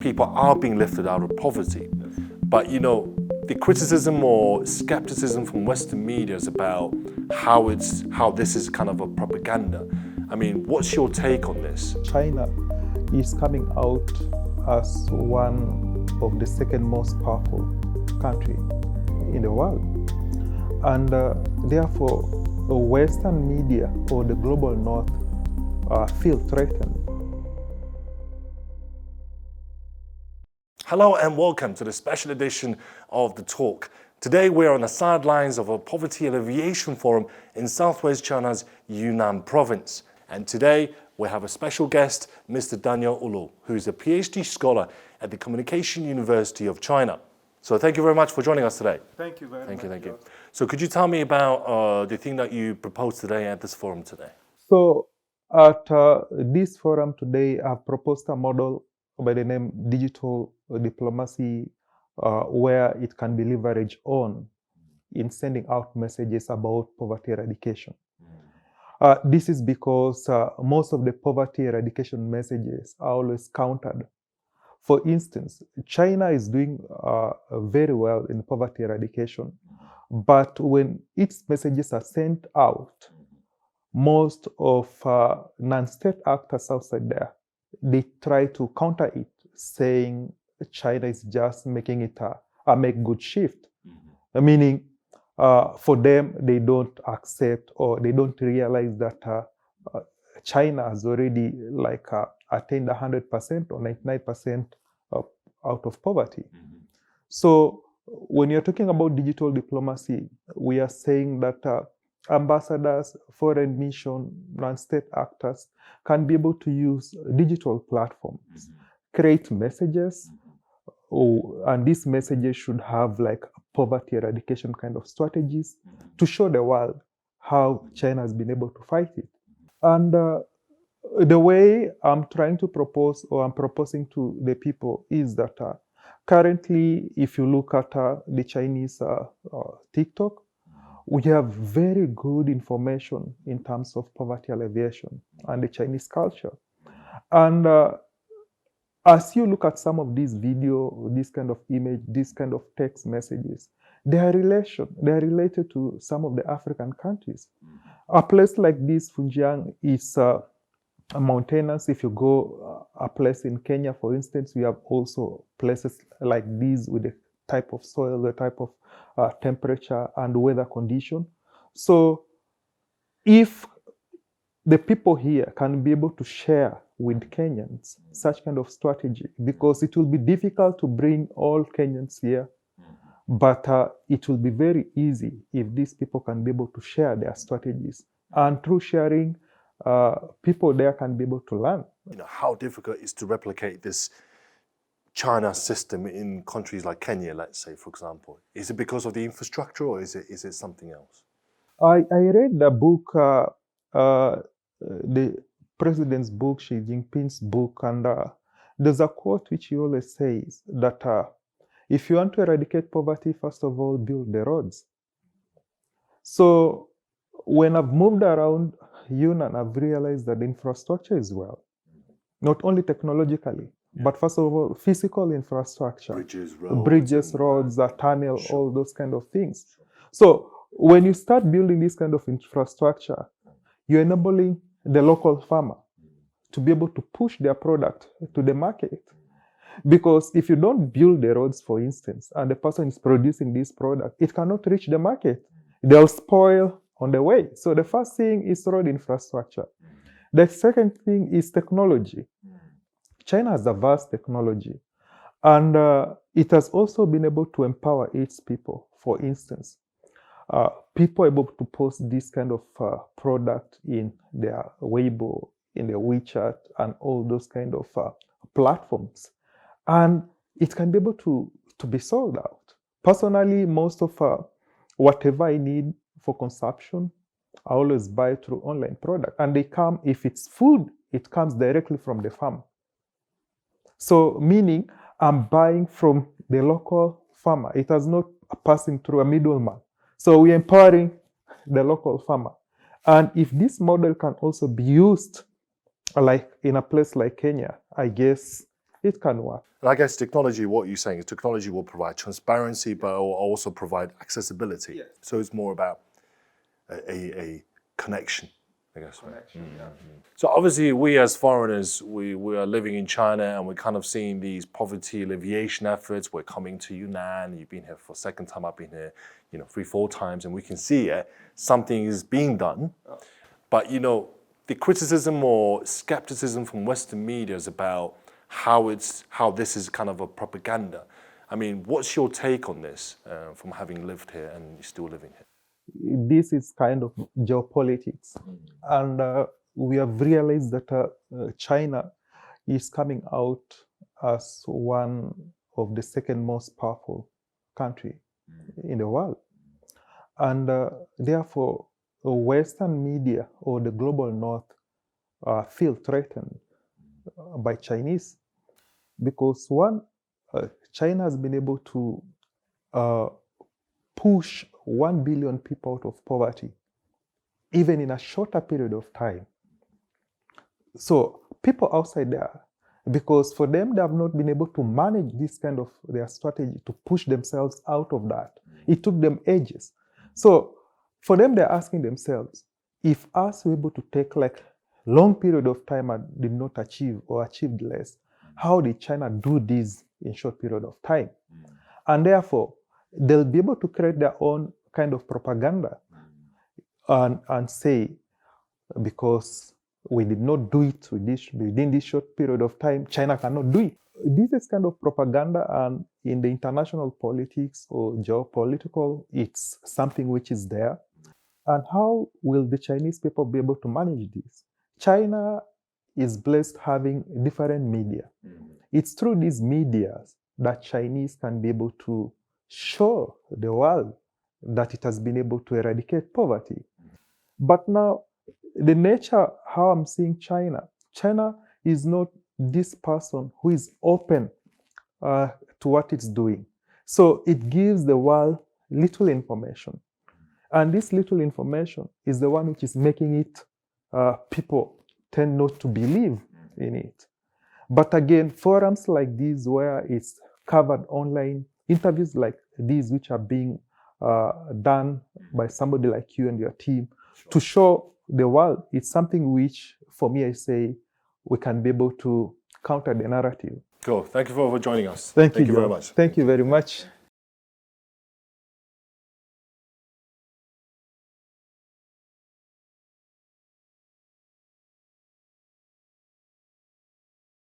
people are being lifted out of poverty. But the criticism or skepticism from Western media is about how this is kind of a propaganda. I mean, what's your take on this? China is coming out as one of the second most powerful country in the world. And therefore, the Western media or the global North feel threatened. Hello and welcome to the special edition of The Talk. Today we're on the sidelines of a poverty alleviation forum in southwest China's Yunnan province. And today we have a special guest, Mr. Daniel Oloo, who is a PhD scholar at the Communication University of China. So thank you very much for joining us today. Thank you very much. Thank you. So could you tell me about the thing that you proposed today at this forum today? So at this forum today, I've proposed a model by the name digital diplomacy, where it can be leveraged on in sending out messages about poverty eradication. This is because most of the poverty eradication messages are always countered. For instance, China is doing very well in poverty eradication, but when its messages are sent out, most of non-state actors outside there, they try to counter it, saying China is just making it a make good shift. Meaning, for them, they don't accept or they don't realize that China has already attained 100% or 99% out of poverty. So when you're talking about digital diplomacy, we are saying that ambassadors, foreign mission, non-state actors can be able to use digital platforms, create messages, and these messages should have poverty eradication kind of strategies to show the world how China has been able to fight it. And the way I'm trying to propose, or I'm proposing to the people, is that currently, if you look at the Chinese TikTok, we have very good information in terms of poverty alleviation and the Chinese culture. And as you look at some of these video, this kind of image, this kind of text messages, they are related to some of the African countries. A place like this, Fujian, is mountainous. If you go a place in Kenya, for instance, we have also places like these with the type of soil, the type of temperature and weather condition. So if the people here can be able to share with Kenyans such kind of strategy, because it will be difficult to bring all Kenyans here, but it will be very easy if these people can be able to share their strategies. And through sharing, people there can be able to learn. How difficult it is to replicate this China system in countries like Kenya, let's say, for example? Is it because of the infrastructure, or is it something else? I read the book, the president's book, Xi Jinping's book, and there's a quote which he always says that if you want to eradicate poverty, first of all, build the roads. So when I've moved around Yunnan, I've realized that the infrastructure is well, not only technologically, but first of all, physical infrastructure, bridges, roads, tunnel, all those kind of things. So when you start building this kind of infrastructure, you're enabling the local farmer to be able to push their product to the market. Because if you don't build the roads, for instance, and the person is producing this product, it cannot reach the market. They'll spoil on the way. So the first thing is road infrastructure. The second thing is technology. China has a vast technology, and it has also been able to empower its people. For instance, people are able to post this kind of product in their Weibo, in their WeChat, and all those kind of platforms. And it can be able to be sold out. Personally, most of whatever I need for consumption, I always buy through online product. And they come, if it's food, it comes directly from the farm. So meaning I'm buying from the local farmer. It has not passing through a middleman. So we're empowering the local farmer. And if this model can also be used like in a place like Kenya, I guess it can work. And I guess technology, what you're saying is technology will provide transparency, but it will also provide accessibility. Yes. So it's more about a connection, I guess. Right? Connection, yeah. So obviously we as foreigners, we are living in China and we're kind of seeing these poverty alleviation efforts. We're coming to Yunnan. You've been here for a second time. I've been here, 3-4 times, and we can see it. Something is being done. But, the criticism or skepticism from Western media is about how this is kind of a propaganda. I mean, what's your take on this from having lived here and you're still living here? This is kind of geopolitics. And we have realized that China is coming out as one of the second most powerful country in the world. And therefore, Western media or the global North feel threatened by Chinese because one, China has been able to push 1 billion people out of poverty, even in a shorter period of time. So people outside there, because for them, they have not been able to manage this kind of their strategy to push themselves out of that. It took them ages. So for them, they're asking themselves, if us were able to take like long period of time and did not achieve or achieved less, how did China do this in short period of time? And therefore, they'll be able to create their own kind of propaganda and say, because we did not do it within this short period of time, China cannot do it. This is kind of propaganda, and in the international politics or geopolitical, it's something which is there. And how will the Chinese people be able to manage this? China is blessed having different media. It's through these media that Chinese can be able to show the world that it has been able to eradicate poverty. But now, the nature, how I'm seeing China is not this person who is open to what it's doing. So it gives the world little information. And this little information is the one which is making it, people tend not to believe in it. But again, forums like these where it's covered online, interviews like these which are being done by somebody like you and your team to show the world, it's something which, for me, I say, we can be able to counter the narrative. Cool. Thank you for joining us. Thank you very much. Thank you very much.